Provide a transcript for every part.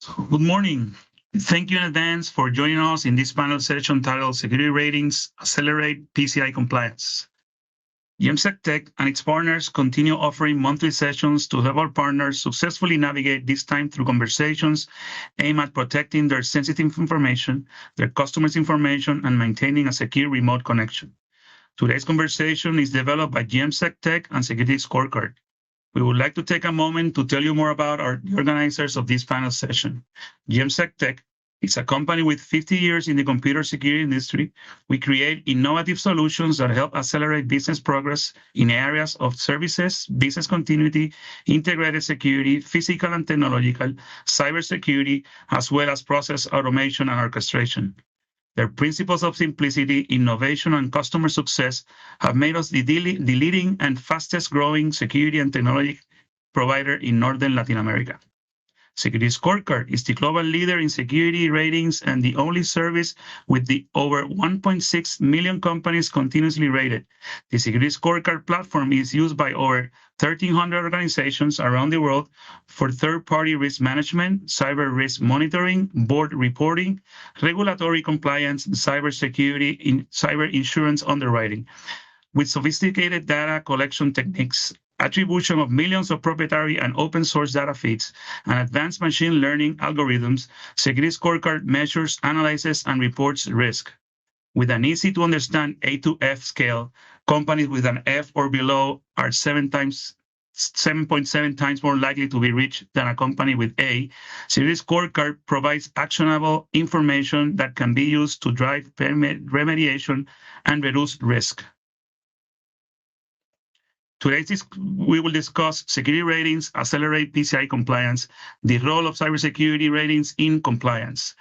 Good morning. Thank you in advance for joining us in this panel session titled Security Ratings Accelerate PCI Compliance. Sectec and its partners continue offering monthly sessions to help our partners successfully navigate this time through conversations aimed at protecting their sensitive information, their customers' information, and maintaining a secure remote connection. Today's conversation is developed by Sectec and SecurityScorecard. We would like to take a moment to tell you more about the organizers of this panel session. Sectec is a company with 50 years in the computer security industry. We create innovative solutions that help accelerate business progress in areas of services, business continuity, integrated security, physical and technological, cybersecurity, as well as process automation and orchestration. Their principles of simplicity, innovation, and customer success have made us the leading and fastest growing security and technology provider in Northern Latin America. SecurityScorecard is the global leader in security ratings and the only service with the over 1.6 million companies continuously rated. The SecurityScorecard platform is used by over 1,300 organizations around the world for third-party risk management, cyber risk monitoring, board reporting, regulatory compliance, cybersecurity, cyber insurance underwriting. With sophisticated data collection techniques, attribution of millions of proprietary and open source data feeds, and advanced machine learning algorithms, SecurityScorecard measures, analyzes, and reports risk. With an easy-to-understand A to F scale, companies with an F or below are 7.7 times more likely to be reached than a company with A. SecurityScorecard provides actionable information that can be used to drive remediation and reduce risk. Today, we will discuss security ratings, accelerate PCI compliance, the role of cybersecurity ratings in compliance.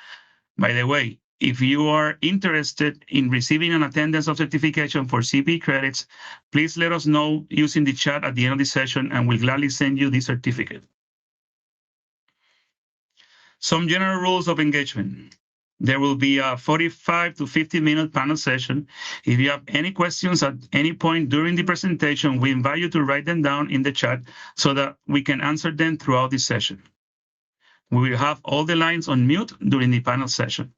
By the way, if you are interested in receiving an attendance of certification for CP credits, please let us know using the chat at the end of the session, and we'll gladly send you the certificate. Some general rules of engagement. There will be a 45 to 50-minute panel session. If you have any questions at any point during the presentation, we invite you to write them down in the chat so that we can answer them throughout the session. We will have all the lines on mute during the panel session.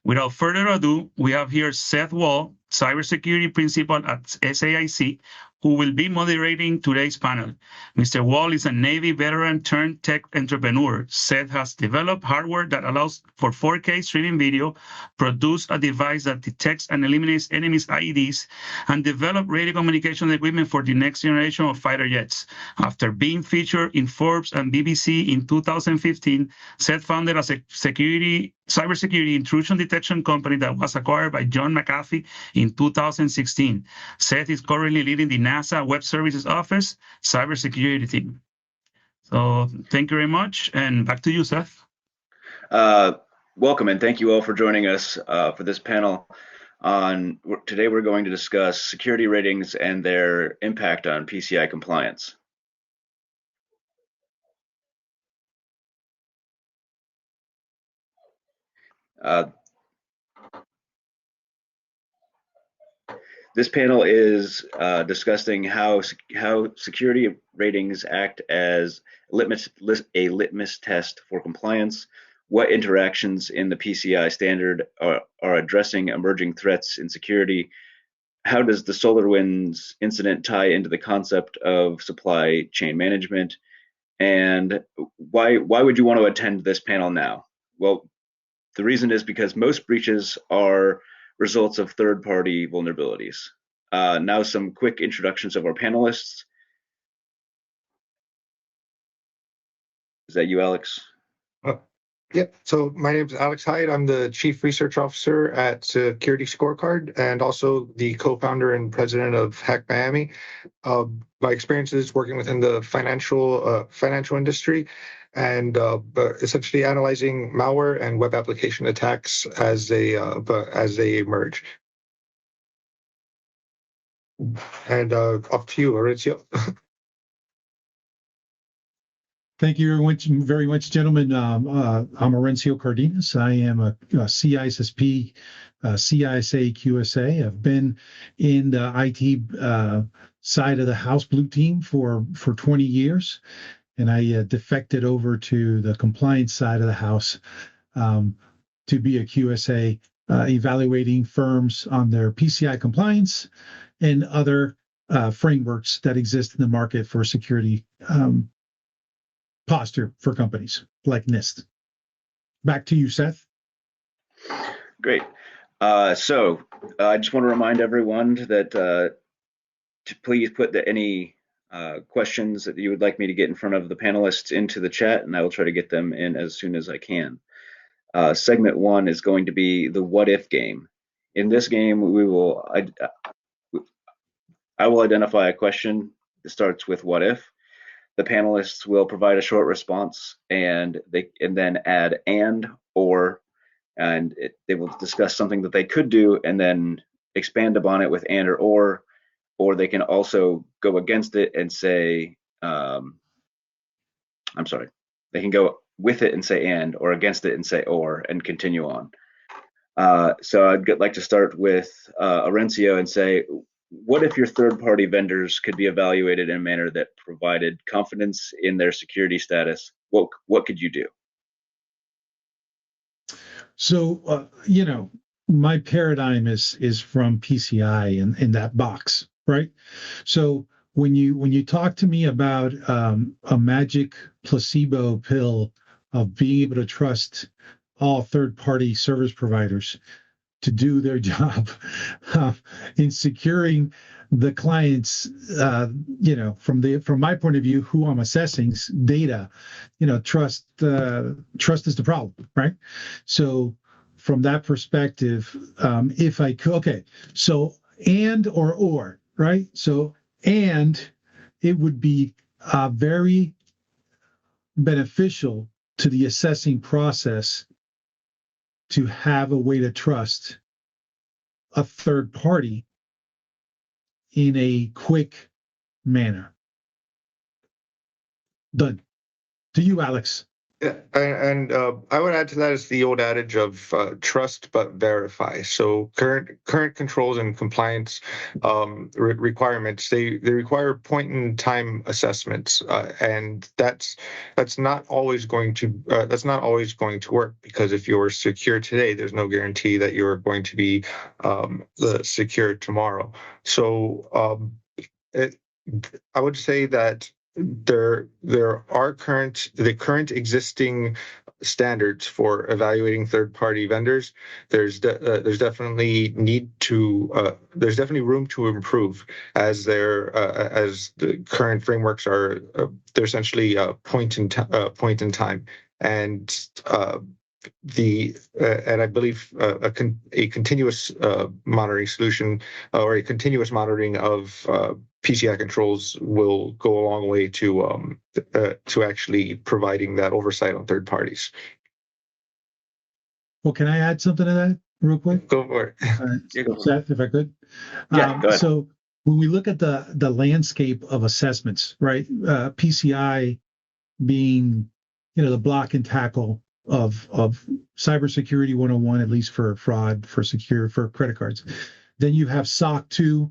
Without further ado, we have here Seth Wall, Cybersecurity Principal at SAIC, who will be moderating today's panel. Mr. Wall is a Navy veteran turned tech entrepreneur. Seth has developed hardware that allows for 4K streaming video, produced a device that detects and eliminates enemies' IEDs, and developed radio communication equipment for the next generation of fighter jets. After being featured in Forbes and BBC in 2015, Seth founded a cybersecurity intrusion detection company that was acquired by John McAfee in 2016. Seth is currently leading the NASA Web Services Office cybersecurity team. So thank you very much, and back to you, Seth. Welcome, and thank you all for joining us for this panel. Today we're going to discuss security ratings and their impact on PCI compliance. This panel is discussing how security ratings act as a litmus test for compliance, what interactions in the PCI standard are addressing emerging threats in security, how does the SolarWinds incident tie into the concept of supply chain management, and why would you want to attend this panel now? Well, the reason is because most breaches are results of third-party vulnerabilities. Now some quick introductions of our panelists. Is that you, Alex? Yep. So my name is Alex Hyde. I'm the Chief Research Officer at SecurityScorecard and also the co-founder and president of Hack Miami. My experiences working within the financial industry and essentially analyzing malware and web application attacks as they emerge. And up to you, Maurizio. Thank you very much, gentlemen. I'm Maurizio Cardenas. I am a CISSP, CISA, QSA. I've been in the IT side of the house blue team for 20 years. and I defected over to the compliance side of the house to be a QSA, evaluating firms on their PCI compliance and other frameworks that exist in the market for security posture for companies like NIST. Back to you, Seth. Great. So I just want to remind everyone that to please put any questions that you would like me to get in front of the panelists into the chat, and I will try to get them in as soon as I can. Segment 1 is going to be the what if game. In this game, I will identify a question that starts with what if. The panelists will provide a short response, and then add and, or, and they will discuss something that they could do and then expand upon it with and or they can also go against it and say, they can go with it and say and, or against it and say or, and continue on. So I'd like to start with Orencio and say, what if your third-party vendors could be evaluated in a manner that provided confidence in their security status? What could you do? So, my paradigm is from PCI in that box, right? So when you talk to me about a magic placebo pill of being able to trust all third-party service providers to do their job in securing the clients, from my point of view, who I'm assessing data, trust is the problem, right? So from that perspective, if I could, okay, so and or, right? So and it would be very beneficial to the assessing process to have a way to trust a third party in a quick manner. Done. To you, Alex. Yeah, and I would add to that is the old adage of trust but verify. So current controls and compliance requirements, they require point in time assessments, and that's not always going to work, because if you're secure today, there's no guarantee that you're going to be secure tomorrow. So I would say that there are current existing standards for evaluating third-party vendors. There's definitely room to improve, as the current frameworks are they're essentially point in time, and and I believe a continuous monitoring solution, or a continuous monitoring of PCI controls will go a long way to actually providing that oversight on third parties. Well, can I add something to that real quick? Go for it. Yeah, go for it. Seth, if I could. Yeah, go ahead. So when we look at the landscape of assessments, right? PCI being, the block and tackle of cybersecurity 101, at least for fraud, for credit cards. Then you have SOC 2,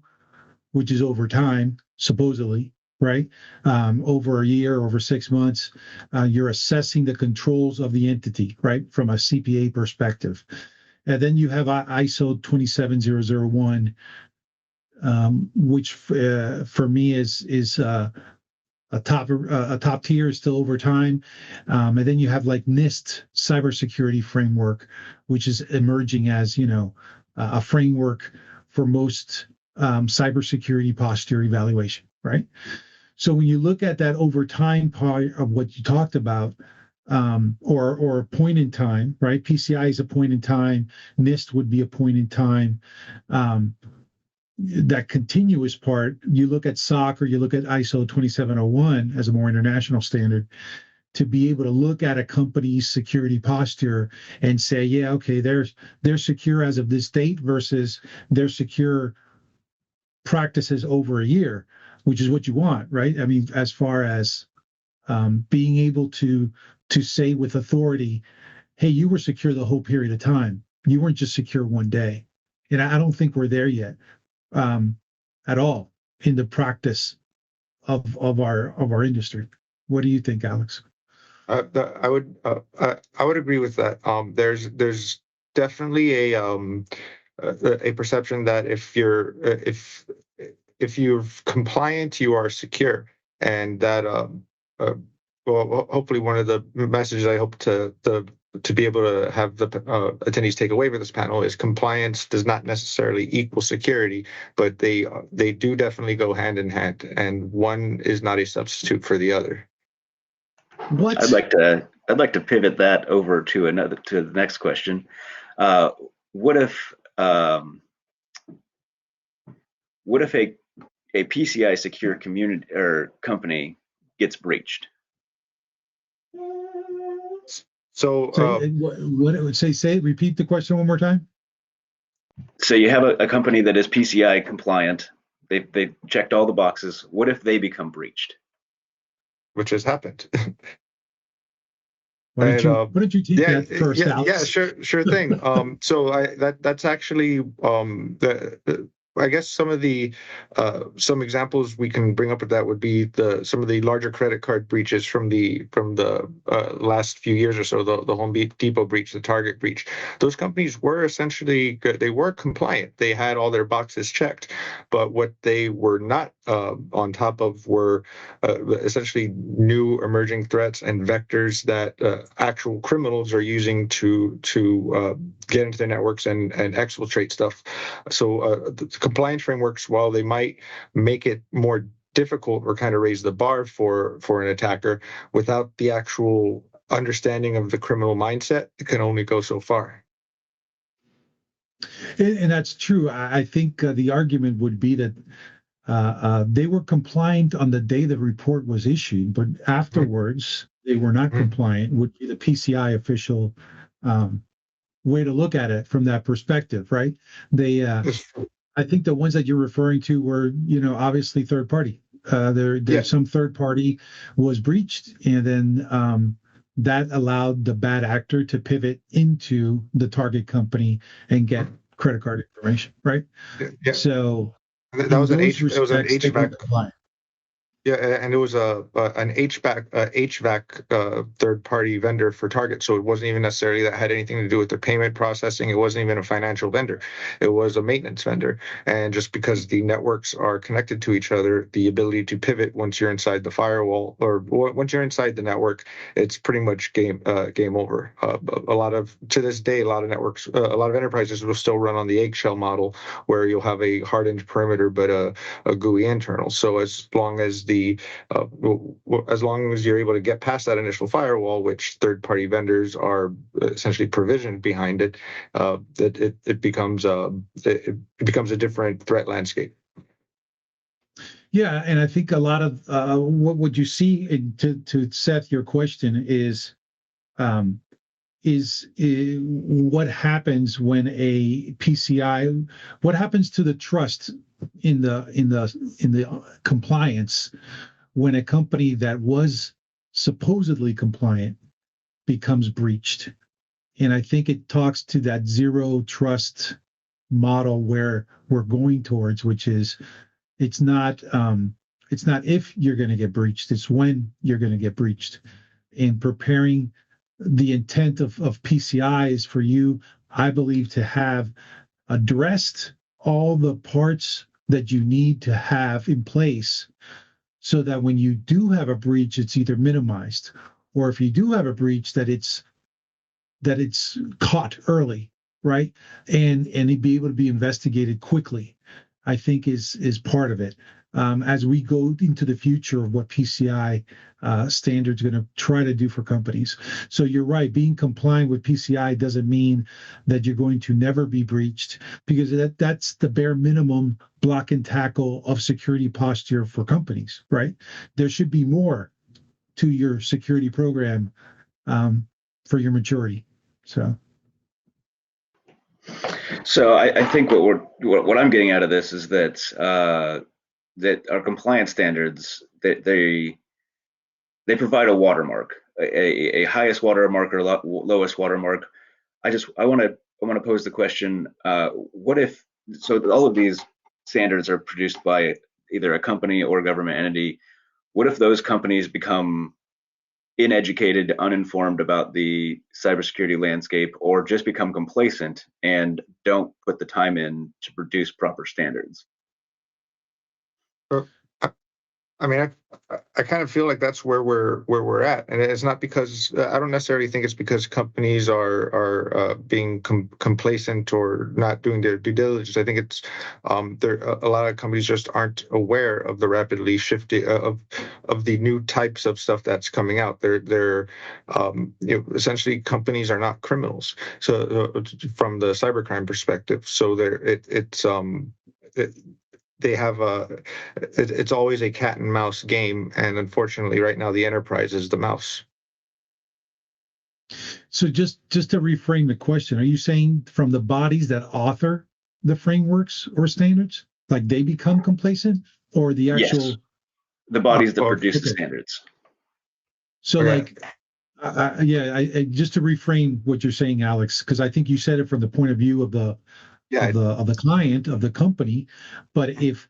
which is over time, supposedly, right? Over a year, over 6 months, you're assessing the controls of the entity, right? From a CPA perspective. And then you have ISO 27001, which for me is a top tier, is still over time. And then you have like NIST cybersecurity framework, which is emerging as, a framework for most cybersecurity posture evaluation, right? So when you look at that over time part of what you talked about, or a point in time, right? PCI is a point in time. NIST would be a point in time. That continuous part, you look at SOC or you look at ISO 27001 as a more international standard, to be able to look at a company's security posture and say, yeah, okay, they're secure as of this date versus they're secure practices over a year, which is what you want, right? I mean, as far as being able to say with authority, hey, you were secure the whole period of time. You weren't just secure one day. And I don't think we're there yet. At all in the practice of our industry. What do you think, Alex? I would agree with that. There's definitely a perception that if you're compliant, you are secure, and that well, hopefully one of the messages I hope to be able to have the attendees take away from this panel is compliance does not necessarily equal security, but they do definitely go hand in hand, and one is not a substitute for the other. What? I'd like to pivot that over to the next question. What if a PCI secure community or company gets breached? So what it would say, repeat the question one more time. So you have a company that is PCI compliant. They've checked all the boxes. What if they become breached? Which has happened. Why don't you take that first, Alex? Yeah, sure thing. So that's actually I guess some of the some examples we can bring up with that would be some of the larger credit card breaches from the last few years or so, the Home Depot breach, the Target breach. Those companies were essentially they were compliant. They had all their boxes checked, but what they were not on top of were essentially new emerging threats and vectors that actual criminals are using to get into their networks and exfiltrate stuff. So the compliance frameworks, while they might make it more difficult or kind of raise the bar for an attacker, without the actual understanding of the criminal mindset, it can only go so far. And that's true. I think the argument would be that they were compliant on the day the report was issued, but afterwards they were not compliant, would be the PCI official way to look at it from that perspective, right? I think the ones that you're referring to were, obviously third party. There's some third party was breached, and then that allowed the bad actor to pivot into the target company and get credit card information, right? Yeah. So that was an HVAC. Yeah, and it was an HVAC third-party vendor for Target, so it wasn't even necessarily that had anything to do with the payment processing. It wasn't even a financial vendor. It was a maintenance vendor. And just because the networks are connected to each other, the ability to pivot once you're inside the firewall or once you're inside the network, it's pretty much game over. To this day, a lot of networks, a lot of enterprises will still run on the eggshell model, where you'll have a hardened perimeter but a GUI internal. So as long as you're able to get past that initial firewall, which third-party vendors are essentially provisioned behind it, it becomes a different threat landscape. Yeah, and I think a lot of what would you see to Seth, your question is what happens when a PCI, what happens to the trust in the compliance when a company that was supposedly compliant becomes breached? And I think it talks to that zero trust model where we're going towards, which is it's not if you're going to get breached, it's when you're going to get breached. And preparing the intent of PCI is for you, I believe, to have addressed all the parts that you need to have in place so that when you do have a breach, it's either minimized, or if you do have a breach, that it's caught early, right? And it be able to be investigated quickly, I think is part of it. As we go into the future of what PCI standards are going to try to do for companies. So you're right, being compliant with PCI doesn't mean that you're going to never be breached, because that's the bare minimum block and tackle of security posture for companies, right? There should be more to your security program for your maturity. So I think what I'm getting out of this is that that our compliance standards, that they provide a watermark, a highest watermark or lowest watermark. I want to pose the question: what if, so all of these standards are produced by either a company or a government entity? What if those companies become uneducated, uninformed about the cybersecurity landscape, or just become complacent and don't put the time in to produce proper standards. I mean, I kind of feel like that's where we're at, and it's not because I don't necessarily think it's because companies are being complacent or not doing their due diligence. I think it's there a lot of companies just aren't aware of the rapidly shifting of the new types of stuff that's coming out. They're essentially companies are not criminals. So from the cybercrime perspective, so they have it's always a cat and mouse game, and unfortunately right now the enterprise is the mouse. So just to reframe the question, are you saying from the bodies that author the frameworks or standards, like they become complacent, or the actual? Yes, the bodies that produce the standards. So okay. I just to reframe what you're saying, Alex, because I think you said it from the point of view of the client, of the company. But if,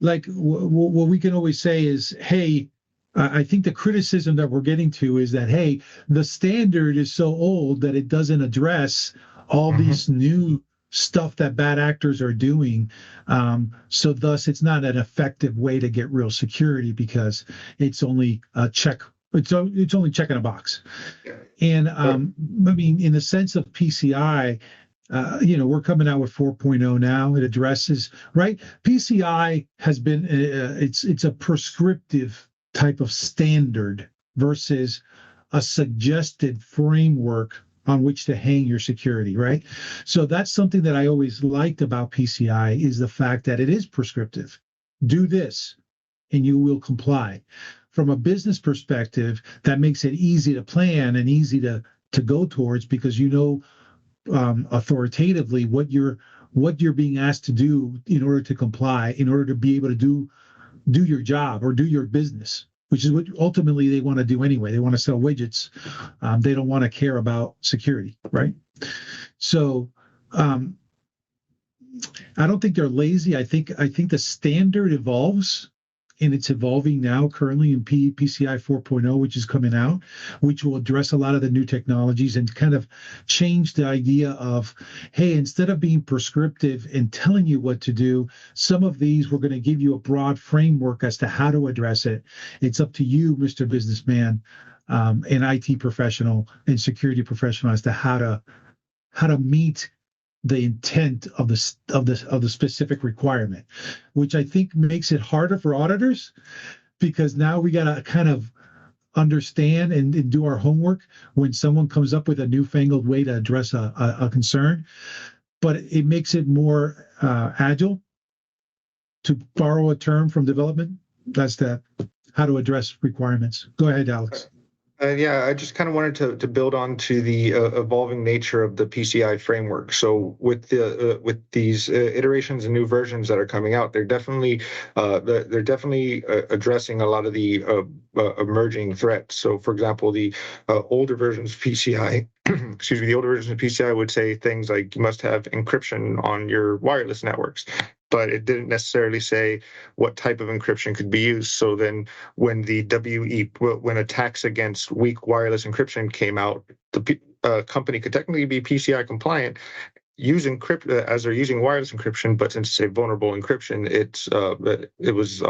like, what we can always say is, hey, I think the criticism that we're getting to is that, hey, the standard is so old that it doesn't address all these new stuff that bad actors are doing. So thus it's not an effective way to get real security because it's only a check. It's only checking a box. And I mean, in the sense of PCI, we're coming out with 4.0 now. It addresses, right? PCI has been, it's a prescriptive type of standard versus a suggested framework on which to hang your security, right? So that's something that I always liked about PCI is the fact that it is prescriptive. Do this and you will comply. From a business perspective, that makes it easy to plan and easy to go towards because you know authoritatively what you're being asked to do in order to comply, in order to be able to do your job or do your business, which is what ultimately they want to do anyway. They want to sell widgets. They don't want to care about security, right? So I don't think they're lazy. I think the standard evolves, and it's evolving now currently in PCI 4.0, which is coming out, which will address a lot of the new technologies and kind of change the idea of, hey, instead of being prescriptive and telling you what to do, some of these we're going to give you a broad framework as to how to address it. It's up to you, Mr. Businessman, an IT professional and security professional, as to how to meet the intent of the specific requirement, which I think makes it harder for auditors because now we got to kind of understand and do our homework when someone comes up with a newfangled way to address a concern. But it makes it more agile, to borrow a term from development. That's how to address requirements. Go ahead, Alex. I just kind of wanted to build on to the evolving nature of the PCI framework. So with these iterations and new versions that are coming out, they're definitely addressing a lot of the emerging threats. So, for example, the older versions of PCI, the older versions of PCI would say things like you must have encryption on your wireless networks, but it didn't necessarily say what type of encryption could be used. So then when when attacks against weak wireless encryption came out, the company could technically be PCI compliant, use encrypt as they're using wireless encryption, but since it's a vulnerable encryption, it was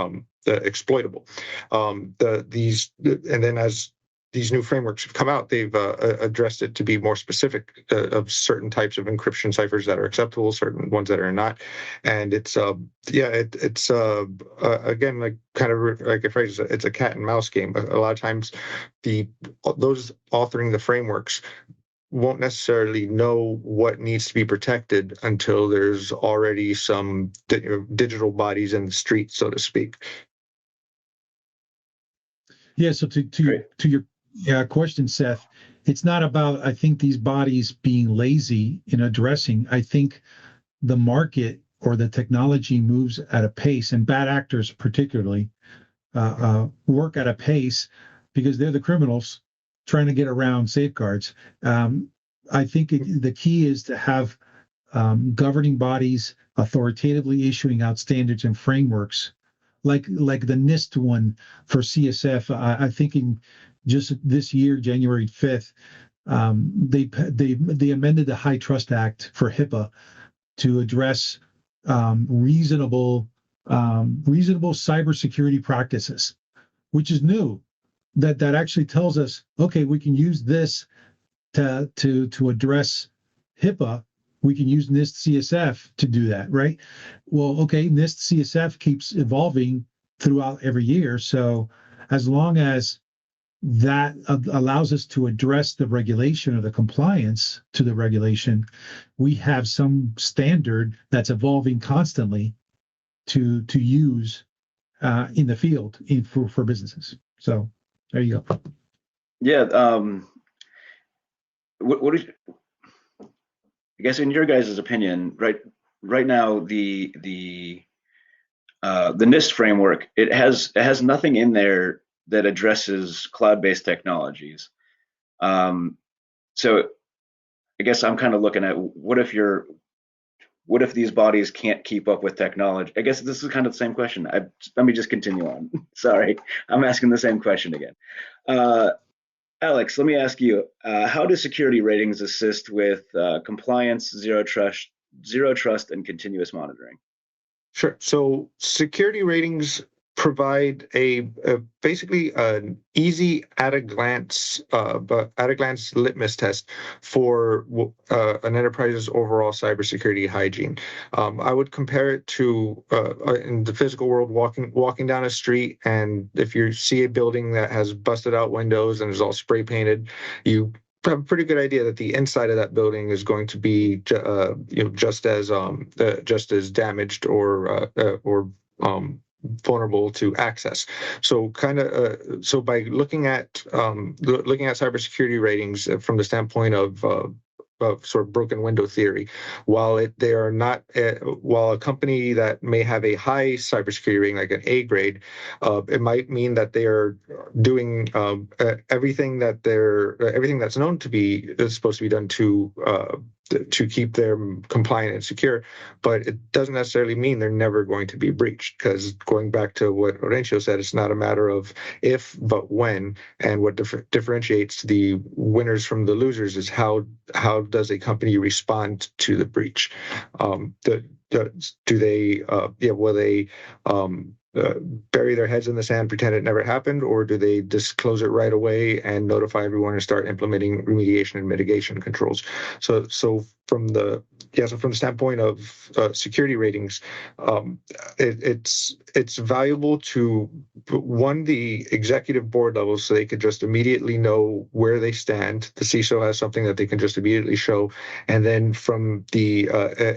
exploitable. And then as these new frameworks have come out, they've addressed it to be more specific of certain types of encryption ciphers that are acceptable, certain ones that are not. And it's again, like kind of like a phrase, it's a cat and mouse game. A lot of times those authoring the frameworks won't necessarily know what needs to be protected until there's already some digital bodies in the street, so to speak. Yeah, so to your question, Seth, it's not about, I think, these bodies being lazy in addressing. I think the market or the technology moves at a pace, and bad actors particularly work at a pace because they're the criminals trying to get around safeguards. I think the key is to have governing bodies authoritatively issuing out standards and frameworks, like the NIST one for CSF. I think just this year, January 5th, they amended the High Trust Act for HIPAA to address reasonable cybersecurity practices, which is new. That actually tells us, okay, we can use this to address HIPAA. We can use NIST CSF to do that, right? Well, okay, NIST CSF keeps evolving throughout every year. So as long as that allows us to address the regulation or the compliance to the regulation, we have some standard that's evolving constantly to use in the field for businesses. So there you go. Yeah. What is, I guess, in your guys' opinion, right now, the NIST framework, it has nothing in there that addresses cloud-based technologies. So I guess I'm kind of looking at what if these bodies can't keep up with technology? I guess this is kind of the same question. Let me just continue on. Sorry, I'm asking the same question again. Alex, let me ask you, how do security ratings assist with compliance, zero trust, and continuous monitoring? Sure. So security ratings provide basically an easy at a glance litmus test for an enterprise's overall cybersecurity hygiene. I would compare it to in the physical world, walking down a street, and if you see a building that has busted out windows and is all spray painted, you have a pretty good idea that the inside of that building is going to be just as damaged or vulnerable to access. So by looking at cybersecurity ratings from the standpoint of sort of broken window theory, while a company that may have a high cybersecurity rating, like an A grade, it might mean that they are doing everything that's known to be supposed to be done to keep them compliant and secure, but it doesn't necessarily mean they're never going to be breached, because going back to what Horencio said, it's not a matter of if, but when, and what differentiates the winners from the losers is how does a company respond to the breach. Will they bury their heads in the sand, pretend it never happened, or do they disclose it right away and notify everyone and start implementing remediation and mitigation controls? So from the standpoint of security ratings, it's valuable to the executive board level, so they could just immediately know where they stand. The CISO has something that they can just immediately show, and then from the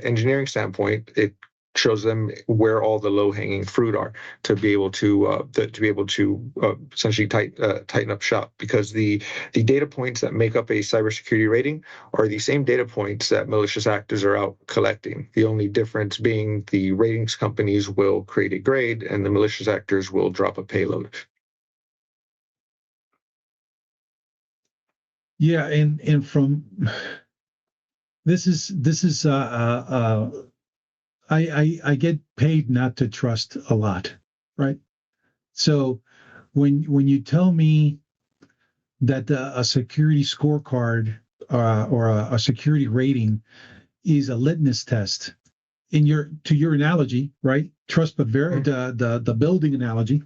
engineering standpoint, it shows them where all the low-hanging fruit are to be able to essentially tighten up shop, because the data points that make up a cybersecurity rating are the same data points that malicious actors are out collecting. The only difference being the ratings companies will create a grade and the malicious actors will drop a payload. Yeah, and from this is I get paid not to trust a lot, right? So when you tell me that a security scorecard or a security rating is a litmus test, to your analogy, right? Trust but the building analogy,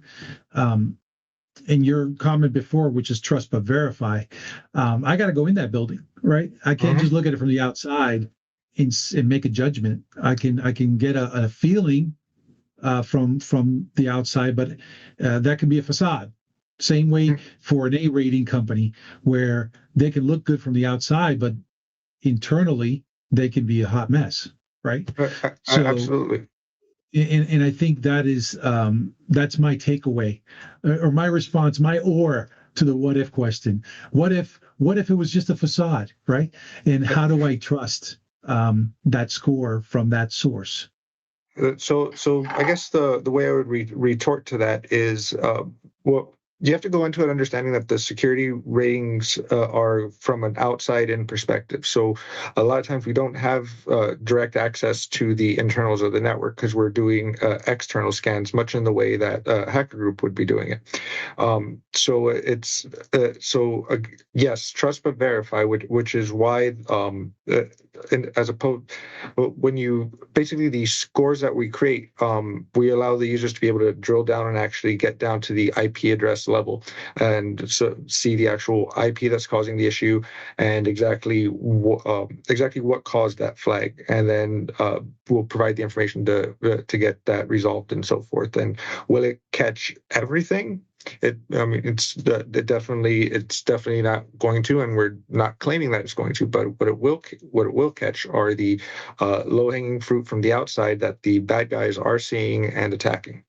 in your comment before, which is trust but verify, I got to go in that building, right? I can't just look at it from the outside and make a judgment. I can get a feeling from the outside, but that can be a facade. Same way for an A rating company, where they can look good from the outside, but internally they can be a hot mess, right? So, absolutely. And I think that is that's my takeaway, or my response, to the what if question. What if it was just a facade, right? And how do I trust that score from that source? So I guess the way I would retort to that is you have to go into it understanding that the security ratings are from an outside-in perspective. So a lot of times we don't have direct access to the internals of the network because we're doing external scans, much in the way that hacker group would be doing it. So it's yes, trust but verify, which is why as opposed when you basically these scores that we create, we allow the users to be able to drill down and actually get down to the IP address level and so see the actual IP that's causing the issue and exactly what caused that flag, and then we'll provide the information to get that resolved and so forth. And will it catch everything? It's definitely not going to, and we're not claiming that it's going to. But what it will catch are the low-hanging fruit from the outside that the bad guys are seeing and attacking.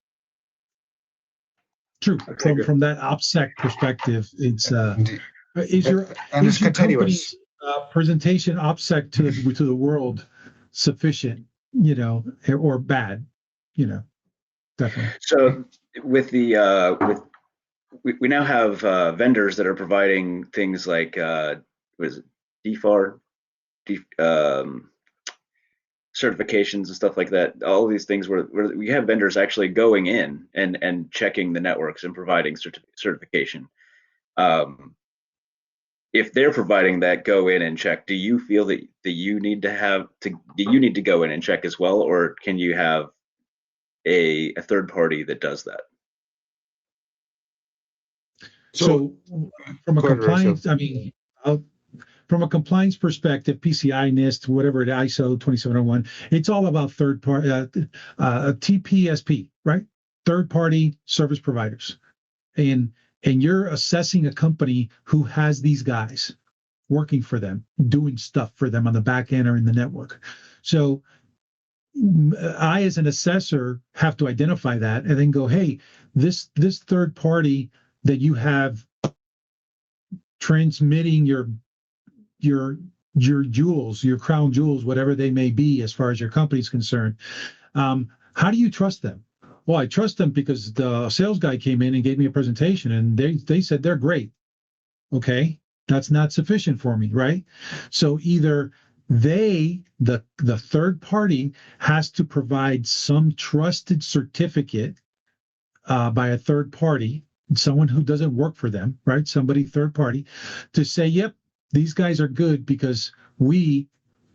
True. Okay, From that OPSEC perspective, it's is your continuous company's presentation OPSEC to the world sufficient, or bad, definitely. So with the we now have vendors that are providing things like what is it, DFAR, certifications and stuff like that. All these things where we have vendors actually going in and checking the networks and providing certification. If they're providing that go in and check, do you feel that you need to go in and check as well, or can you have a third party that does that? So from a compliance, from a compliance perspective, PCI, NIST, whatever, ISO 2701, it's all about third party, TPSP, right? Third party service providers. And you're assessing a company who has these guys working for them, doing stuff for them on the back end or in the network. So I, as an assessor, have to identify that and then go, hey, this third party that you have transmitting your jewels, your crown jewels, whatever they may be, as far as your company's concerned, how do you trust them? Well, I trust them because the sales guy came in and gave me a presentation and they said they're great. Okay, that's not sufficient for me, right? So either the third party has to provide some trusted certificate by a third party, someone who doesn't work for them, right? Somebody third party, to say, yep, these guys are good because we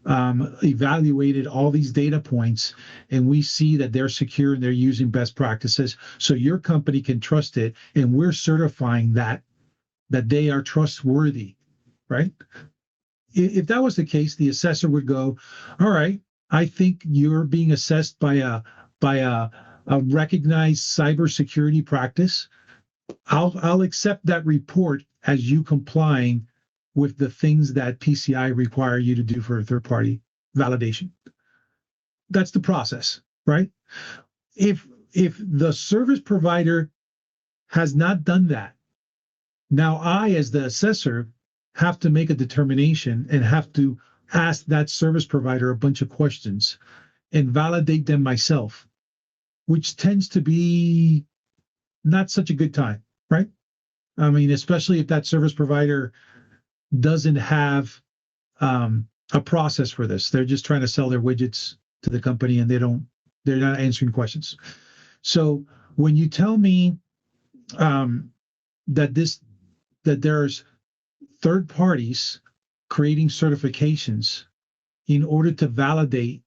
evaluated all these data points and we see that they're secure and they're using best practices. So your company can trust it, and we're certifying that they are trustworthy, right? If that was the case, the assessor would go, all right, I think you're being assessed by a recognized cybersecurity practice. I'll accept that report as you complying with the things that PCI require you to do for a third-party validation. That's the process, right? If the service provider has not done that, now I, as the assessor, have to make a determination and have to ask that service provider a bunch of questions and validate them myself, which tends to be not such a good time, right? I mean, especially if that service provider doesn't have a process for this. They're just trying to sell their widgets to the company and they're not answering questions. So when you tell me that there's third parties creating certifications in order to validate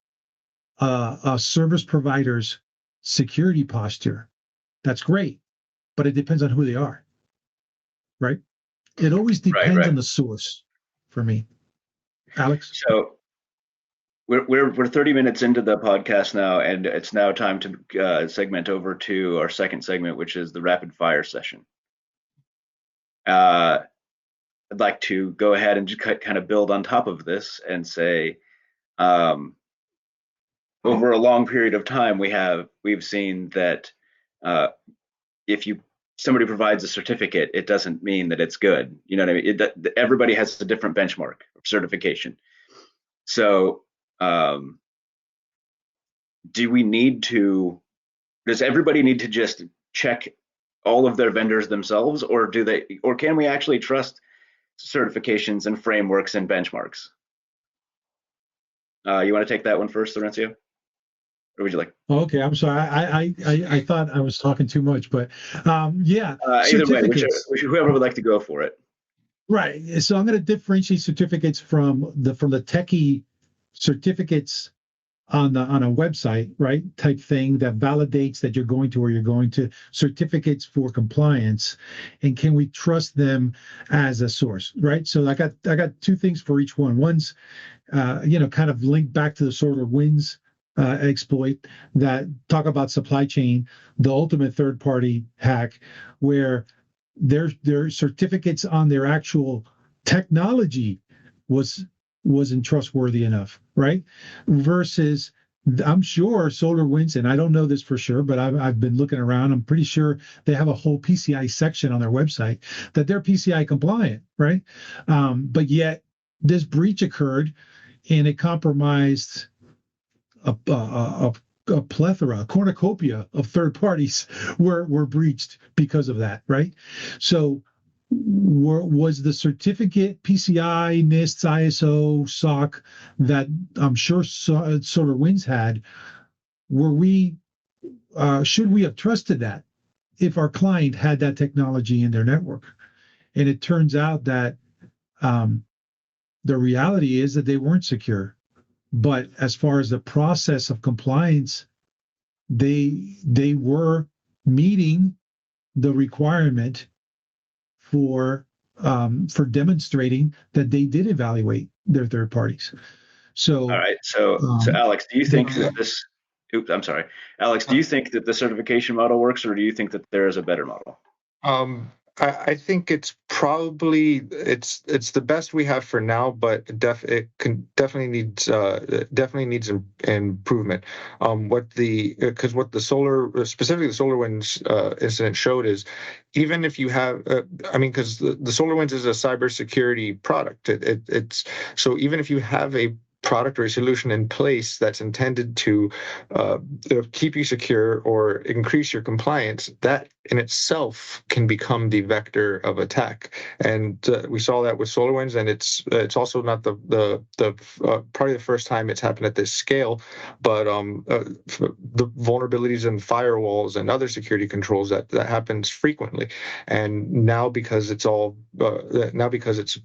a service provider's security posture, that's great, but it depends on who they are, right? It always depends on the source for me. Alex? So we're 30 minutes into the podcast now, and it's now time to segment over to our second segment, which is the rapid fire session. I'd like to go ahead and just kind of build on top of this and say, over a long period of time, we've seen that if somebody provides a certificate, it doesn't mean that it's good. You know what I mean? Everybody has a different benchmark of certification. So does everybody need to just check all of their vendors themselves, or can we actually trust certifications and frameworks and benchmarks? You want to take that one first, Laurencio? Or would you like? Okay, I'm sorry. I thought I was talking too much, but yeah. Either way, certificates. whoever would like to go for it. Right. So I'm going to differentiate certificates from the techie certificates on a website, right? Type thing that validates that you're going to where you're going to, certificates for compliance, and can we trust them as a source, right? So I got two things for each one. One's kind of linked back to the SolarWinds exploit that talk about supply chain, the ultimate third-party hack, where their certificates on their actual technology wasn't trustworthy enough, right? Versus, I'm sure SolarWinds, and I don't know this for sure, but I've been looking around. I'm pretty sure they have a whole PCI section on their website that they're PCI compliant, right? But yet this breach occurred, and it compromised a plethora, a cornucopia of third parties were breached because of that, right? So was the certificate PCI, NIST, ISO, SOC that I'm sure SolarWinds had, should we have trusted that if our client had that technology in their network? And it turns out that the reality is that they weren't secure. But as far as the process of compliance, they were meeting the requirement for demonstrating that they did evaluate their third parties. So, all right. So Alex, do you think that this? Oops, I'm sorry, Alex. Do you think that the certification model works, or do you think that there is a better model? I think it's probably it's the best we have for now, but it definitely needs improvement. What the specifically the SolarWinds incident showed is, even if you have, because the SolarWinds is a cybersecurity product, it's so even if you have a product or a solution in place that's intended to keep you secure or increase your compliance, that in itself can become the vector of attack. And we saw that with SolarWinds, and it's also not the probably the first time it's happened at this scale, but the vulnerabilities in firewalls and other security controls that happens frequently. And now because it's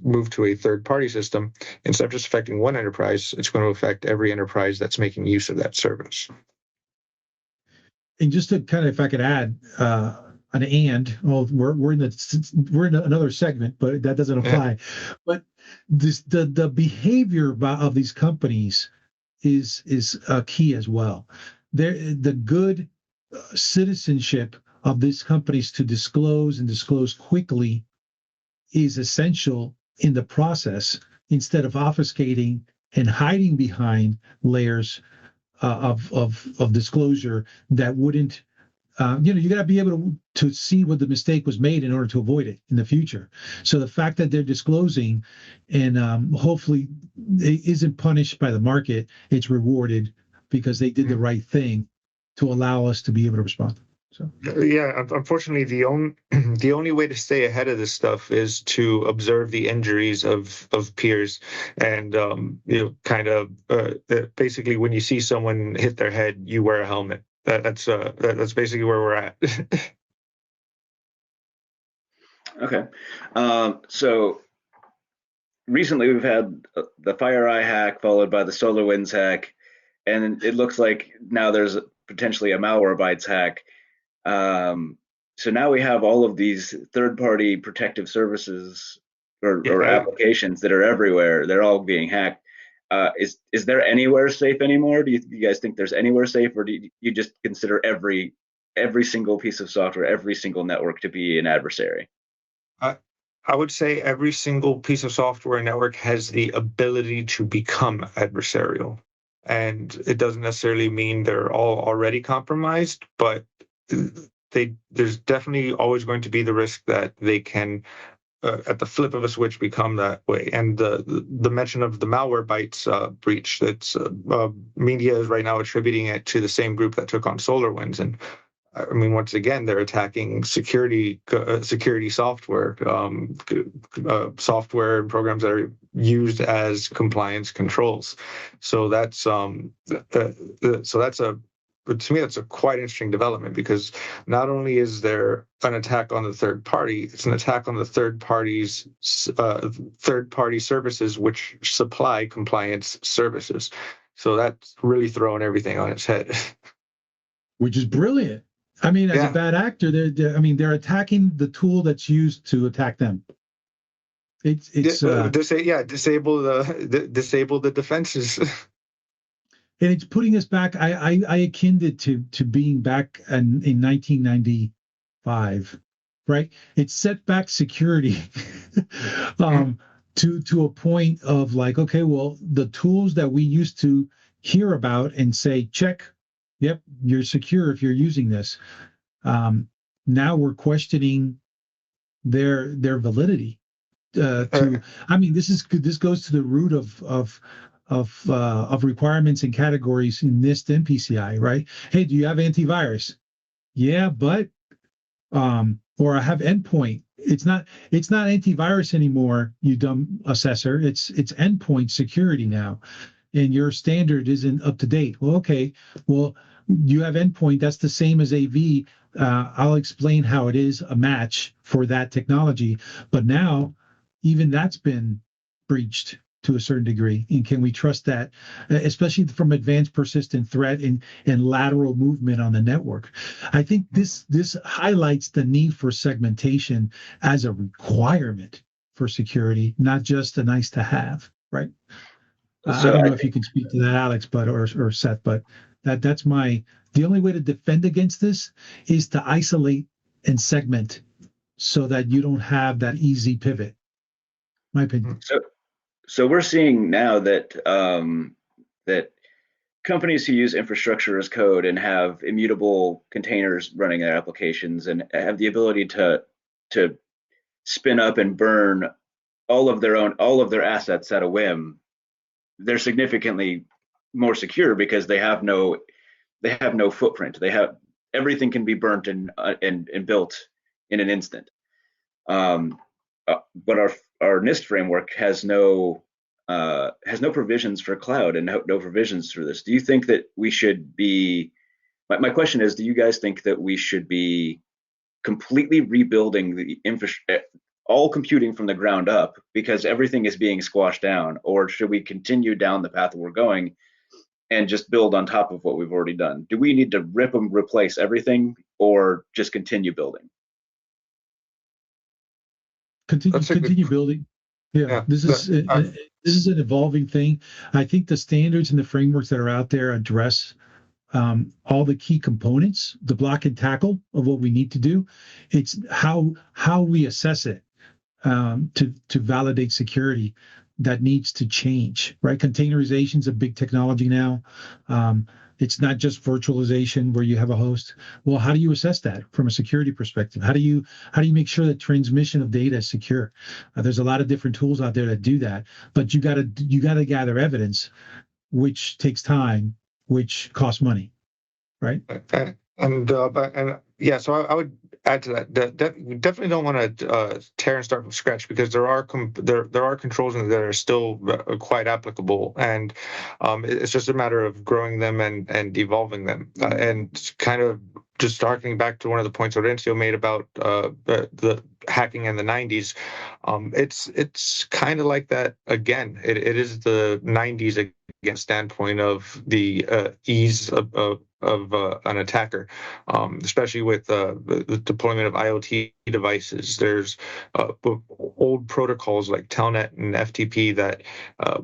moved to a third-party system, instead of just affecting one enterprise, it's going to affect every enterprise that's making use of that service. And just to kind of, if I could add we're in another segment, but that doesn't apply. Yeah. But the behavior of these companies is key as well. The good citizenship of these companies to disclose quickly is essential in the process, instead of obfuscating and hiding behind layers of disclosure that wouldn't, you got to be able to see what the mistake was made in order to avoid it in the future. So the fact that they're disclosing and hopefully it isn't punished by the market, it's rewarded because they did the right thing to allow us to be able to respond. So yeah, unfortunately, the only way to stay ahead of this stuff is to observe the injuries of peers, and basically when you see someone hit their head, you wear a helmet. That's basically where we're at. Okay, so recently we've had the FireEye hack followed by the SolarWinds hack, and it looks like now there's potentially a Malwarebytes hack. So now we have all of these third-party protective services or applications that are everywhere. They're all being hacked. Is there anywhere safe anymore? Do you guys think there's anywhere safe, or do you just consider every single piece of software, every single network to be an adversary? I would say every single piece of software and network has the ability to become adversarial, and it doesn't necessarily mean they're all already compromised, but there's definitely always going to be the risk that they can, at the flip of a switch, become that way. And the mention of the Malwarebytes breach, that's media is right now attributing it to the same group that took on SolarWinds, and I mean, once again, they're attacking security software, software and programs that are used as compliance controls. So that's but to me, that's a quite interesting development, because not only is there an attack on the third party, it's an attack on the third party services which supply compliance services. So that's really throwing everything on its head. Which is brilliant. I mean, as a bad actor, they're attacking the tool that's used to attack them. Disable the defenses. And it's putting us back. I akin it to being back in 1995, right? It set back security to a point of like, okay, well, the tools that we used to hear about and say, check, yep, you're secure if you're using this. Now we're questioning their validity. This goes to the root of requirements and categories in NIST and PCI, right? Hey, do you have antivirus? Yeah, but or I have endpoint. It's not antivirus anymore, you dumb assessor. It's endpoint security now, and your standard isn't up to date. Well, okay, well, you have endpoint. That's the same as AV. I'll explain how it is a match for that technology, but now even that's been breached to a certain degree. And can we trust that, especially from advanced persistent threat and lateral movement on the network? I think this highlights the need for segmentation as a requirement for security, not just a nice to have, right? I don't know if you can speak to that, Alex, or Seth, but that's the only way to defend against this is to isolate and segment so that you don't have that easy pivot. My opinion. So we're seeing now that that companies who use infrastructure as code and have immutable containers running their applications and have the ability to spin up and burn all of their assets at a whim, they're significantly more secure because they have no footprint. Everything can be burnt and built in an instant. But our NIST framework has no provisions for cloud and no provisions for this. Do you think that we should be? My question is, do you guys think that we should be completely rebuilding the all computing from the ground up because everything is being squashed down, or should we continue down the path that we're going and just build on top of what we've already done? Do we need to rip and replace everything, or just continue building? Continue building. Yeah, this is an evolving thing. I think the standards and the frameworks that are out there address all the key components, the block and tackle of what we need to do. It's how we assess it to validate security that needs to change, right? Containerization is a big technology now. It's not just virtualization where you have a host. Well, how do you assess that from a security perspective? How do you make sure that transmission of data is secure? There's a lot of different tools out there that do that, but you gotta gather evidence, which takes time, which costs money, right? So I would add to that. We definitely don't want to tear and start from scratch, because there are controls in there that are still quite applicable, and it's just a matter of growing them and evolving them. And kind of just harkening back to one of the points Orencio made about the hacking in the 90s, it's kind of like that again. It is the 90s again standpoint of the ease of an attacker, especially with the deployment of IoT devices. There's old protocols like Telnet and FTP that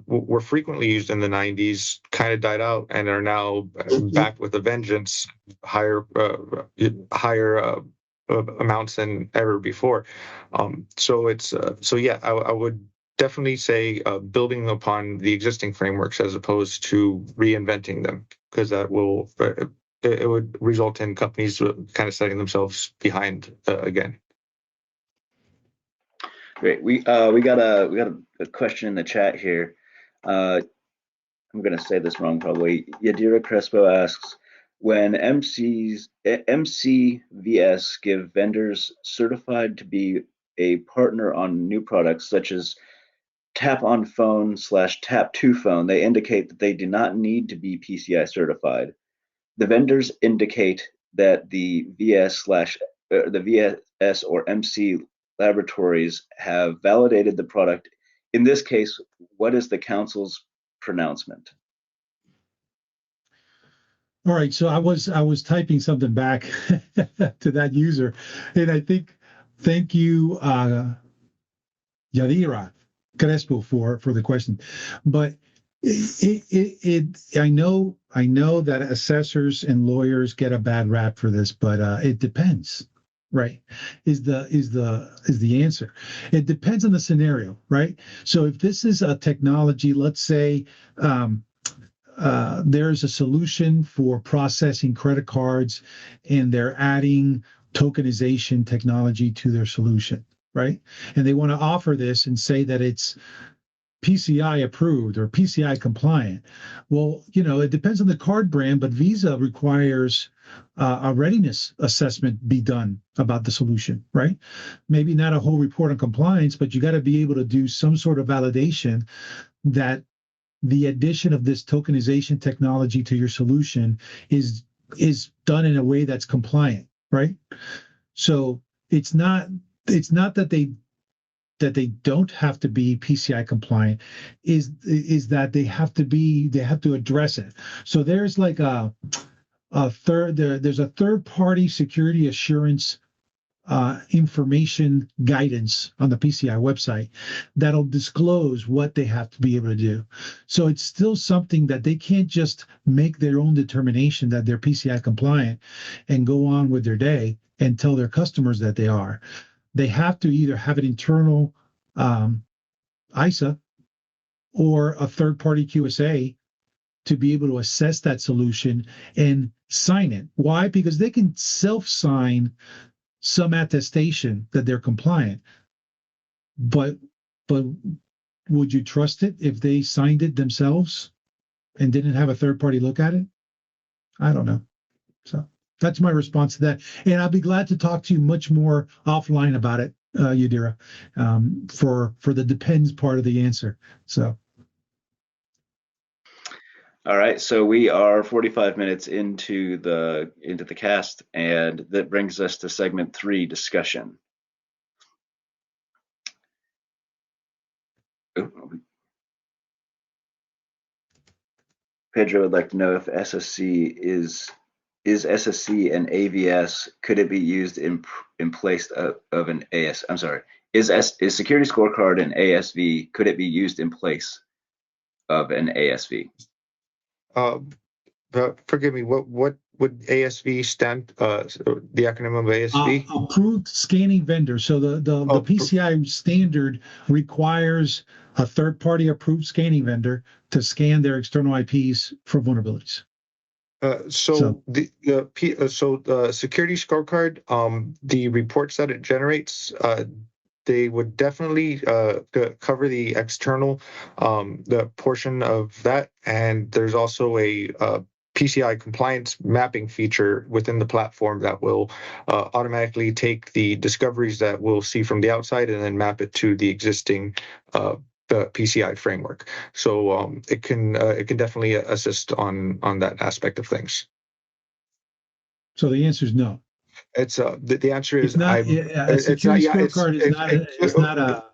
were frequently used in the 90s, kind of died out, and are now back with a vengeance, higher amounts than ever before. I would definitely say building upon the existing frameworks as opposed to reinventing them, because that will it would result in companies kind of setting themselves behind again. Great. We got a question in the chat here. I'm going to say this wrong probably. Yadira Crespo asks, When MCVS give vendors certified to be a partner on new products such as tap on phone / tap to phone, they indicate that they do not need to be PCI certified. The vendors indicate that the VS or MC laboratories have validated the product. In this case, what is the council's pronouncement? All right, so I was typing something back to that user, and I think thank you, Yadira Crespo for the question, but I know that assessors and lawyers get a bad rap for this, but it depends, right? Is the answer? It depends on the scenario, right? So if this is a technology, let's say. There's a solution for processing credit cards, and they're adding tokenization technology to their solution, right? And they want to offer this and say that it's PCI approved or PCI compliant. Well, it depends on the card brand, but Visa requires a readiness assessment be done about the solution, right? Maybe not a whole report on compliance, but you got to be able to do some sort of validation that the addition of this tokenization technology to your solution is done in a way that's compliant, right? So it's not that they don't have to be PCI compliant, is that they have to address it. So there's like there's a third party security assurance information guidance on the PCI website that'll disclose what they have to be able to do. So it's still something that they can't just make their own determination that they're PCI compliant and go on with their day and tell their customers that they are. They have to either have an internal ISA or a third-party QSA to be able to assess that solution and sign it. Why? Because they can self-sign some attestation that they're compliant, but would you trust it if they signed it themselves and didn't have a third party look at it? I don't know. So that's my response to that, and I'll be glad to talk to you much more offline about it, Yadira, for the depends part of the answer. So. All right, so we are 45 minutes into the cast, and that brings us to segment 3, discussion. Pedro would like to know if SSC is SSC and AVS, could it be used in place of an AS? I'm sorry, is SecurityScorecard and ASV, could it be used in place of an ASV? Forgive me. What would ASV stand? The acronym of ASV? Approved scanning vendor. So the PCI standard requires a third-party approved scanning vendor to scan their external IPs for vulnerabilities. So the security scorecard, the reports that it generates, they would definitely cover the external, the portion of that, and there's also a PCI compliance mapping feature within the platform that will automatically take the discoveries that we'll see from the outside and then map it to the existing the PCI framework. So it can definitely assist on that aspect of things. So the answer is no. It's the answer is security scorecard is not a.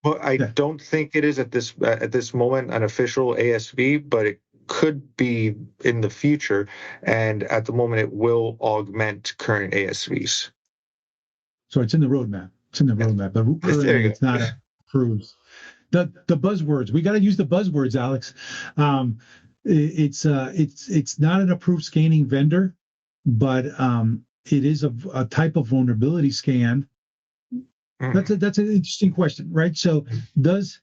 Well, I don't think it is at this moment an official ASV, but it could be in the future, and at the moment it will augment current ASVs. So it's in the roadmap. It's in the roadmap, but currently it's not approved. The buzzwords, we got to use the buzzwords, Alex. It's not an approved scanning vendor, but it is a type of vulnerability scan. That's an interesting question, right? So does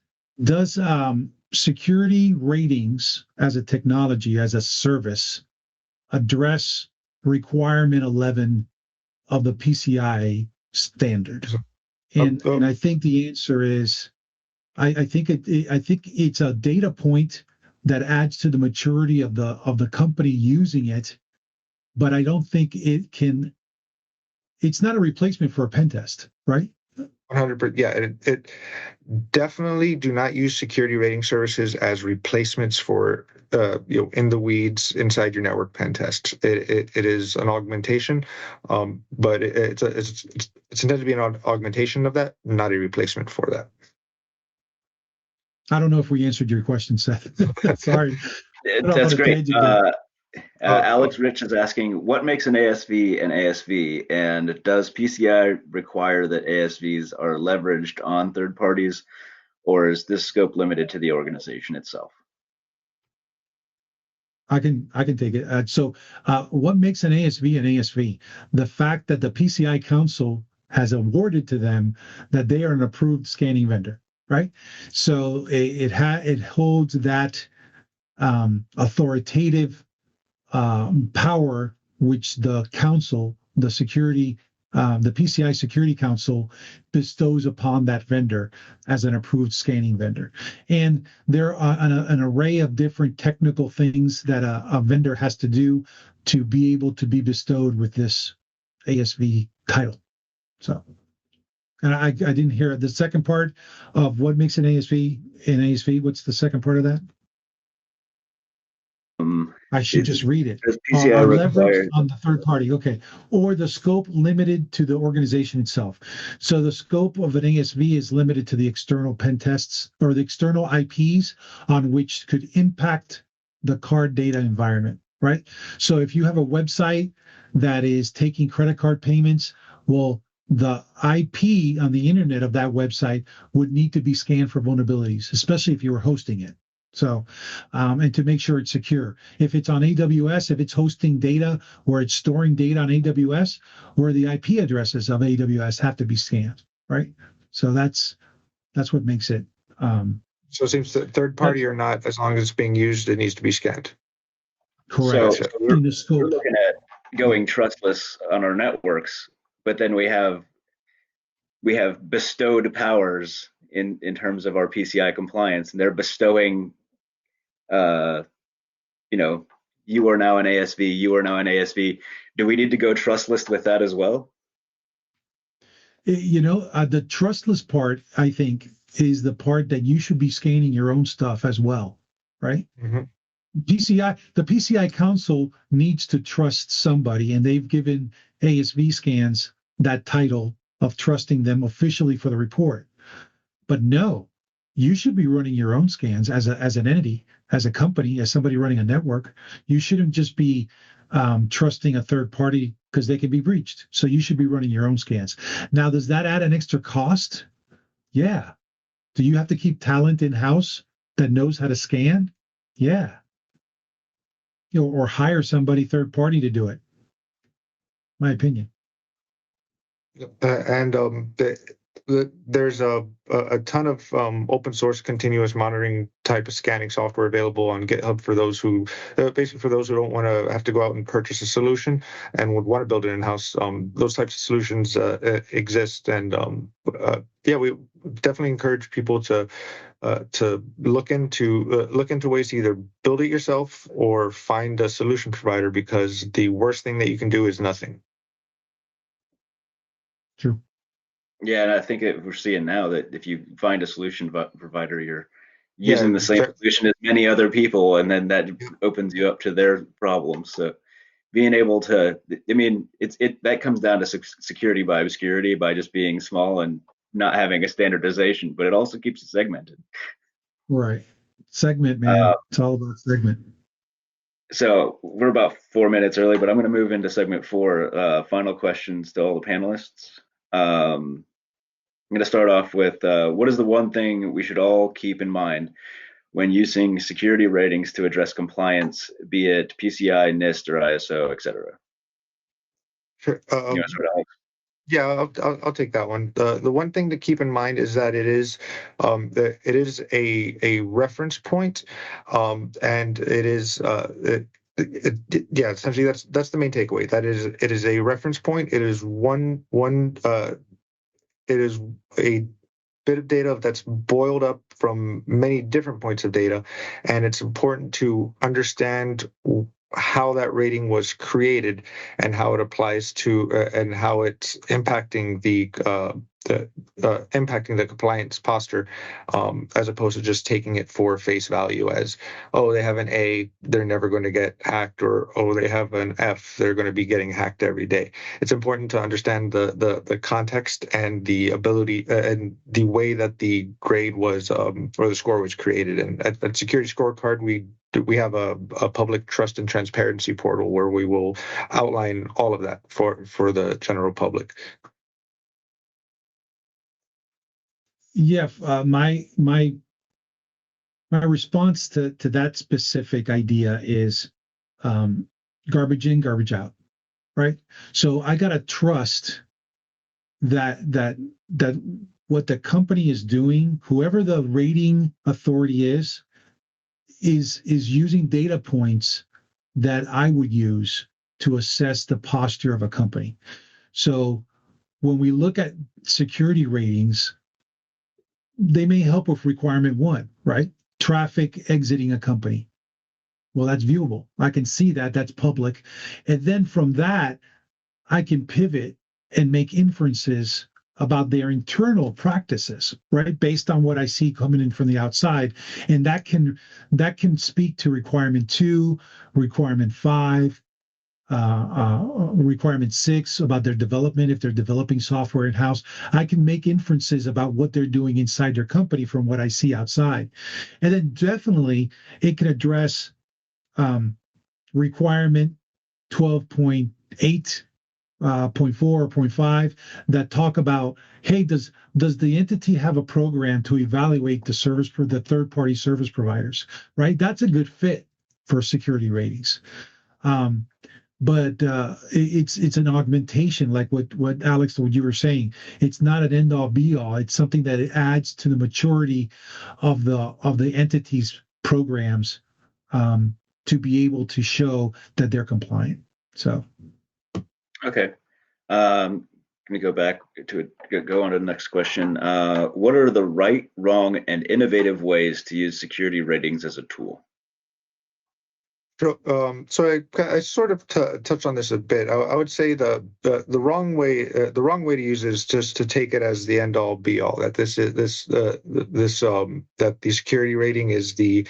security ratings as a technology, as a service, address requirement 11 of the PCI standard? And I think the answer is, I think it's a data point that adds to the maturity of the company using it, but I don't think it's not a replacement for a pen test, right? 100%. Yeah, it definitely do not use security rating services as replacements for in the weeds inside your network pen test. It is an augmentation, but it's intended to be an augmentation of that, not a replacement for that. I don't know if we answered your question, Seth. Sorry. That's great. Alex Rich is asking, what makes an ASV an ASV, and does PCI require that ASVs are leveraged on third parties, or is this scope limited to the organization itself? I can take it. So what makes an ASV an ASV? The fact that the PCI Council has awarded to them that they are an approved scanning vendor, right? So it holds that authoritative power which the council, the PCI Security Council bestows upon that vendor as an approved scanning vendor. And there are an array of different technical things that a vendor has to do to be able to be bestowed with this ASV title. So, and I didn't hear the second part of what makes an ASV. What's the second part of that? I should just read it. PCI leverage on the third party, okay, or the scope limited to the organization itself. So the scope of an ASV is limited to the external pen tests or the external IPs on which could impact the card data environment, right? So if you have a website that is taking credit card payments, well, the IP on the internet of that website would need to be scanned for vulnerabilities, especially if you were hosting it. So, and to make sure it's secure. If it's on AWS, if it's hosting data or it's storing data on AWS, where the IP addresses of AWS have to be scanned, right? So that's what makes it. So it seems that third party or not, as long as it's being used, it needs to be scanned. Correct. So we're looking at going trustless on our networks, but then we have bestowed powers in terms of our PCI compliance, and they're bestowing. You are now an ASV, you are now an ASV. Do we need to go trustless with that as well? The trustless part, I think, is the part that you should be scanning your own stuff as well, right? Mm-hmm. The PCI Council needs to trust somebody, and they've given ASV scans that title of trusting them officially for the report. But no, you should be running your own scans as an entity, as a company, as somebody running a network. You shouldn't just be trusting a third party because they can be breached. So you should be running your own scans. Now, does that add an extra cost? Yeah. Do you have to keep talent in-house that knows how to scan? Yeah. Or hire somebody third party to do it. My opinion. There's a ton of open source continuous monitoring type of scanning software available on GitHub for those who basically for those who don't want to have to go out and purchase a solution and would want to build it in-house. Those types of solutions exist, and we definitely encourage people to look into ways to either build it yourself or find a solution provider, because the worst thing that you can do is nothing. True. Yeah, and I think we're seeing now that if you find a solution provider, you're using the same solution as many other people, and then that opens you up to their problems. So being able to, that comes down to security by obscurity, by just being small and not having a standardization, but it also keeps it segmented. Right. Segment, man. It's all about segment. So we're about 4 minutes early, but I'm going to move into segment 4. Final questions to all the panelists. I'm going to start off with what is the one thing we should all keep in mind when using security ratings to address compliance, be it PCI, NIST, or ISO, etc.? Sure. Yeah, I'll take that one. The one thing to keep in mind is that it is a reference point, and it is essentially that's the main takeaway. That is, it is a reference point. It is it is a bit of data that's boiled up from many different points of data, and it's important to understand how that rating was created and how it applies to and how it's impacting the impacting the compliance posture, as opposed to just taking it for face value as, oh, they have an A, they're never going to get hacked, or oh, they have an F, they're going to be getting hacked every day. It's important to understand the context and the ability and the way that the grade was or the score was created. And at Security Scorecard, we have a public trust and transparency portal where we will outline all of that for the general public. Yeah, my response to that specific idea is garbage in, garbage out, right? So I gotta trust that what the company is doing, whoever the rating authority is using data points that I would use to assess the posture of a company. So when we look at security ratings, they may help with requirement 1, right? Traffic exiting a company. Well, that's viewable. I can see that. That's public. And then from that, I can pivot and make inferences about their internal practices, right? Based on what I see coming in from the outside. And that can speak to requirement 2, requirement 5, requirement 6 about their development. If they're developing software in-house, I can make inferences about what they're doing inside their company from what I see outside. And then definitely it can address requirement 12.8, 0.4 or 0.5 that talk about, hey, does the entity have a program to evaluate the third-party service providers, right? That's a good fit for security ratings. But it's an augmentation, like what Alex, what you were saying. It's not an end all be all. It's something that it adds to the maturity of the entity's programs to be able to show that they're compliant. So, okay, let me go back to go on to the next question. What are the right, wrong, and innovative ways to use security ratings as a tool? So I sort of touched on this a bit. I would say the wrong way to use it is just to take it as the end all be all. That that the security rating is the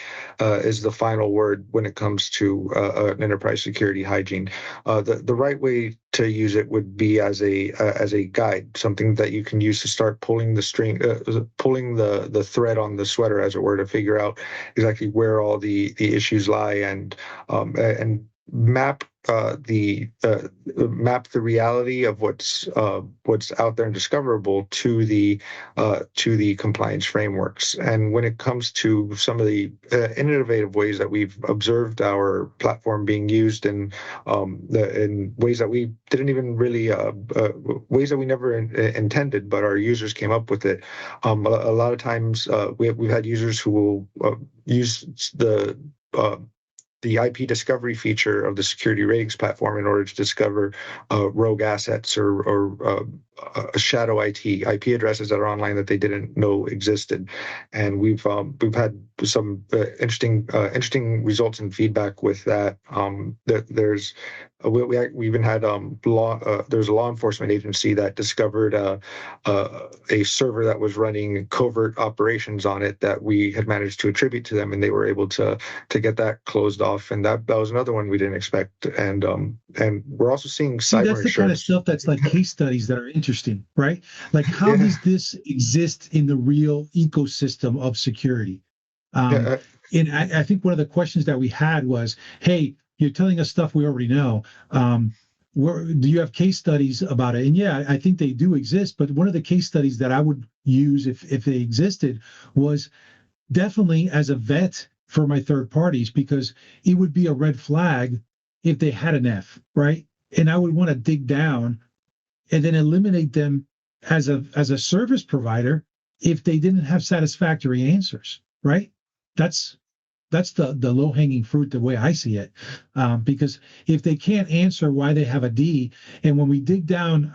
final word when it comes to an enterprise security hygiene. The right way to use it would be as a guide, something that you can use to start pulling the string, pulling the thread on the sweater, as it were, to figure out exactly where all the issues lie and map the reality of what's out there and discoverable to the compliance frameworks. And when it comes to some of the innovative ways that we've observed our platform being used in ways that we didn't even really ways that we never intended, but our users came up with it. A lot of times we've had users who will use the IP discovery feature of the security ratings platform in order to discover rogue assets or shadow IP addresses that are online that they didn't know existed. And we've had some interesting results and feedback with that. There's we even had there's a law enforcement agency that discovered a server that was running covert operations on it that we had managed to attribute to them, and they were able to get that closed off. And that was another one we didn't expect. And we're also seeing cyber that's the insurance. kind of stuff that's like case studies that are interesting, right? Like, how does this exist in the real ecosystem of security? And I think one of the questions that we had was, hey, you're telling us stuff we already know. Do you have case studies about it? And yeah, I think they do exist. But one of the case studies that I would use if they existed was definitely as a vet for my third parties, because it would be a red flag if they had an F, right? And I would want to dig down and then eliminate them as a service provider if they didn't have satisfactory answers, right? That's the low-hanging fruit, the way I see it, because if they can't answer why they have a D, and when we dig down,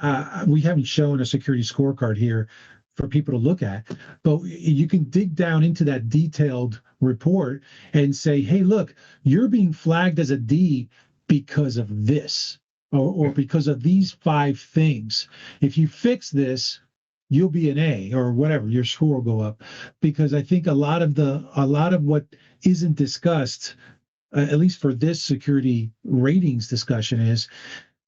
we haven't shown a security scorecard here for people to look at. But you can dig down into that detailed report and say, hey, look, you're being flagged as a D because of this, or because of these 5 things. If you fix this, you'll be an A or whatever, your score will go up. Because I think a lot of what isn't discussed, at least for this security ratings discussion, is,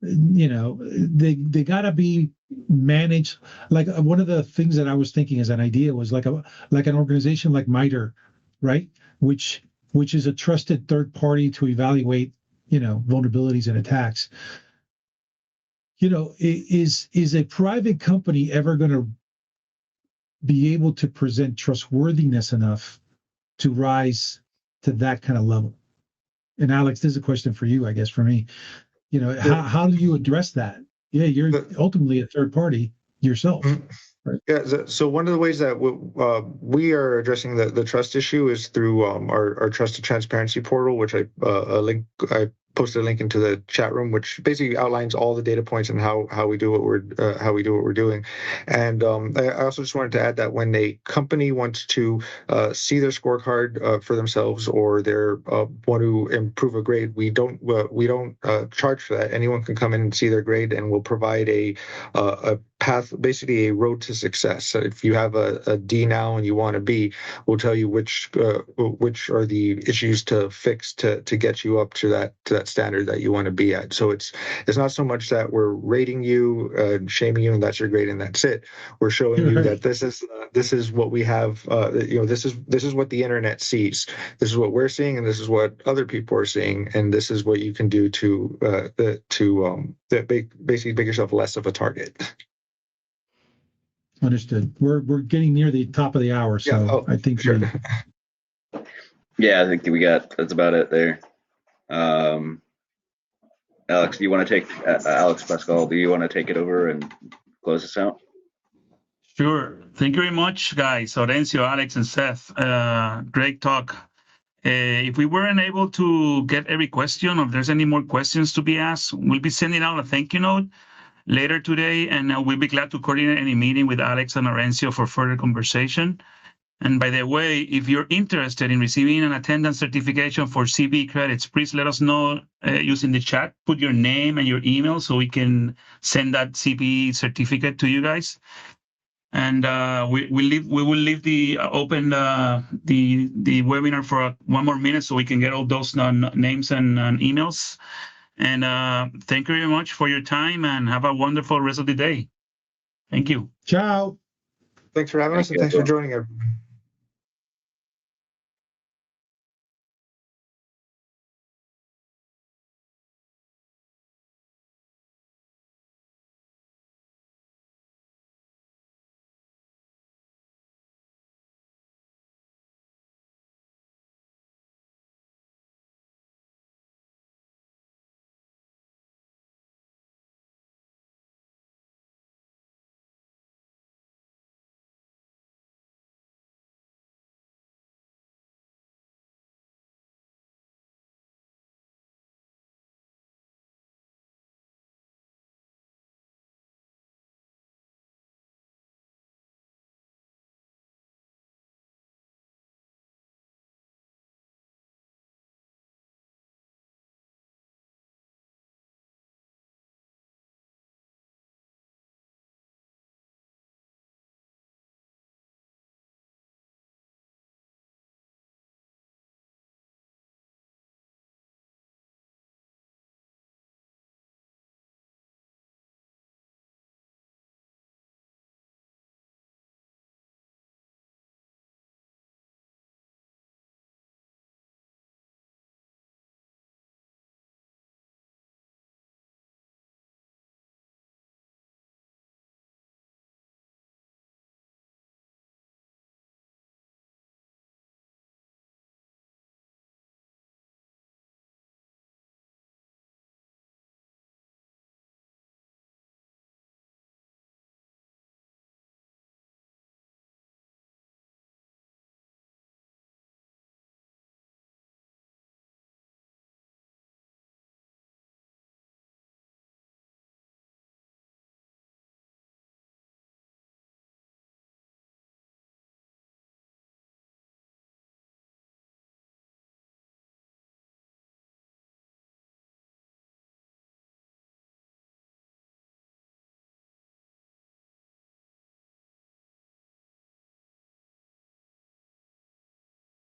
they got to be managed. Like one of the things that I was thinking as an idea was like an organization like MITRE, right? Which is a trusted third party to evaluate, vulnerabilities and attacks. Is a private company ever going to be able to present trustworthiness enough to rise to that kind of level? And Alex, this is a question for you, I guess, for me. How do you address that? Yeah, you're ultimately a third party yourself. Right? Yeah, so one of the ways that we are addressing the trust issue is through our trusted transparency portal, which I posted a link into the chat room, which basically outlines all the data points and how we do what we're doing. And I also just wanted to add that when a company wants to see their scorecard for themselves, or they want to improve a grade, we don't charge for that. Anyone can come in and see their grade, and we'll provide a path, basically a road to success. So if you have a D now and you want a B, we'll tell you which are the issues to fix to get you up to that standard that you want to be at. So it's not so much that we're rating you, shaming you, and that's your grade and that's it. We're showing you that this is what we have. This is what the internet sees. This is what we're seeing, and this is what other people are seeing, and this is what you can do to basically make yourself less of a target. Understood. We're getting near the top of the hour, so I think sure. Yeah, I think that's about it there. Alex, do you want to take Alex Pascal? Do you want to take it over and close this out? Sure. Thank you very much, guys. Orencio, Alex, and Seth. Great talk. If we weren't able to get every question, or if there's any more questions to be asked, we'll be sending out a thank you note later today, and we'll be glad to coordinate any meeting with Alex and Orencio for further conversation. And by the way, if you're interested in receiving an attendance certification for CB credits, please let us know using the chat. Put your name and your email so we can send that CB certificate to you guys. And we will leave the open the webinar for 1 more minute so we can get all those names and emails. And thank you very much for your time, and have a wonderful rest of the day. Thank you. Ciao. Thanks for having us, and thanks for joining everyone.